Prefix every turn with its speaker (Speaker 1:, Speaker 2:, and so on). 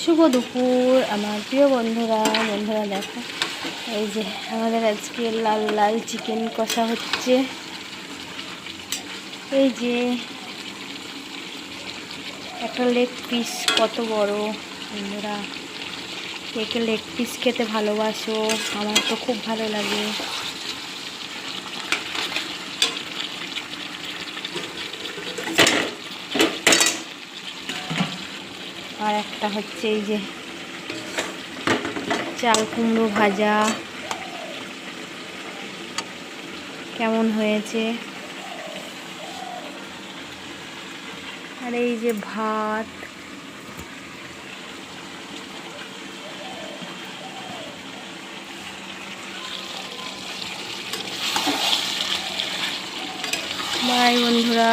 Speaker 1: শুভ দুপুর আমার প্রিয় বন্ধুরা দেখো এই যে আমাদের আজকে লাল লাল চিকেন কষা হচ্ছে। এই যে একটা লেগ পিস, কত বড় বন্ধুরা, কে কে লেগ পিস খেতে ভালোবাসো? আমার তো খুব ভালো লাগে। আর একটা হচ্ছে এই যে চাল কুমড়ো ভাজা, কেমন হয়েছে। আর এই যে ভাত, বাই বন্ধুরা।